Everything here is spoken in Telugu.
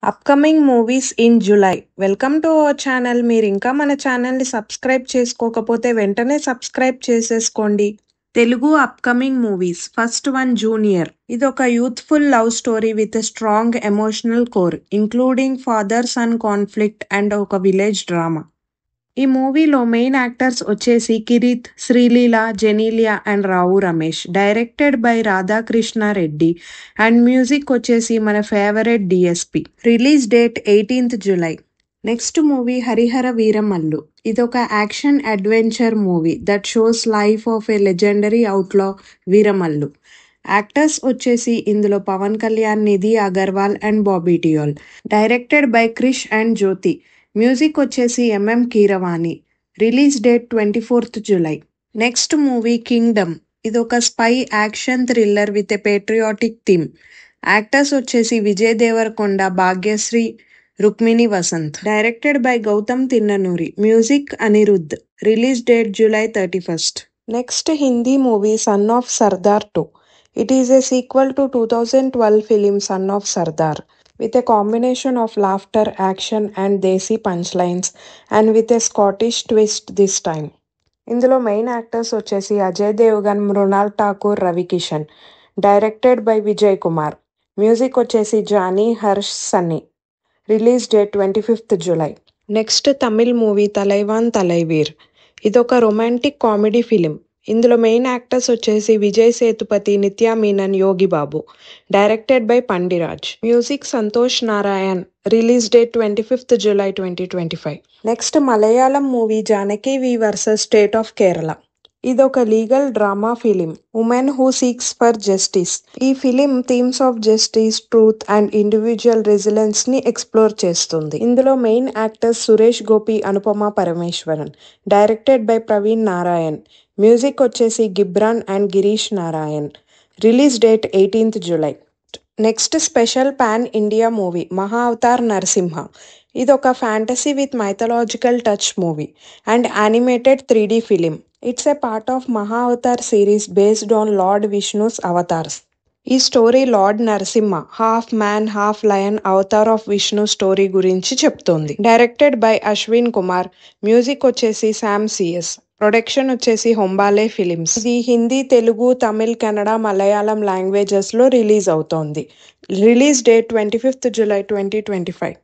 Upcoming movies in July. Welcome to our channel. మీరు ఇంకా మన ఛానల్ని సబ్స్క్రైబ్ చేసుకోకపోతే వెంటనే సబ్స్క్రైబ్ చేసేసుకోండి. Telugu upcoming movies. First one Junior. ఇది ఒక youthful love story with strong emotional core including father son conflict and ఒక విలేజ్ డ్రామా. ఈ మూవీలో మెయిన్ యాక్టర్స్ వచ్చేసి Kireet, Sreeleela, Genelia and Rao Ramesh. Directed by Radhakrishna Reddy and music వచ్చేసి మన favourite DSP. Release date 18th July. Next movie Harihara Veeramallu. ఇదొక action adventure movie that shows life of a legendary outlaw Veeramallu. Actors వచ్చేసి ఇందులో Pawan Kalyan, Nidhi Agarwal and Bobby Deol. Directed by Krish and Jyothi. Music వచ్చేసి MM Keeravani. Release date 24th July. Next movie Kingdom. ఇది ఒక spy action thriller with a patriotic theme. Actors వచ్చేసి Vijay Deverakonda, Bhagyashri, Rukmini Vasanth. Directed by Gautam Tinnanuri. Music Anirudh. Release date July 31st. Next Hindi movie son of Sardaar 2. It is a sequel to 2012 film sun of Sardar. with a combination of laughter, action and desi punchlines and with a Scottish twist this time. ఇందులో మెయిన్ యాక్టర్స్ వచ్చేసి Ajay Devgn, Mrunal Thakur, Ravi Kishan. Directed by Vijay Kumar. Music వచ్చేసి Johnny, Harsh, Sunny. Release date 25th July. Next Tamil movie Thalaivan Thalaivii. ఇదొక రొమాంటిక్ కామెడీ ఫిలిం. ఇందులో మెయిన్ యాక్టర్స్ వచ్చేసి Vijay Sethupathi, Nithya Menen, Yogi Babu. Directed by Pandiraj. Music Santhosh Narayan. Release date 25th July 2025. Next Malayalam movie Janaki V versus state of Kerala. ఇదొక legal drama film. Women who seeks for justice. ఈ film themes of justice, truth and individual resilience ని ఎక్స్ప్లోర్ చేస్తుంది. ఇందులో main actors Suresh Gopi, Anupama Parameswaran. Directed by Praveen Narayan. Music వచ్చేసి Ghibran and Girish Narayan. Release date 18th July. Next special pan India movie Maha Avatar Narasimha. ఇదొక fantasy with mythological touch movie and animated 3D film. It's a part of Maha Avatar series based on lord Vishnu's avatars. ఈ story lord Narasimha, half man half lion Avatar of Vishnu story గురించి చెప్తోంది. Directed by Ashwin Kumar. Music వచ్చేసి శామ్ సిఎస్. ప్రొడక్షన్ వచ్చేసి హొంబాలే ఫిలిమ్స్. ఇది హిందీ, తెలుగు, తమిళ్, కన్నడ, మలయాళం లాంగ్వేజెస్లో రిలీజ్ అవుతోంది. Release date 25th July 2025.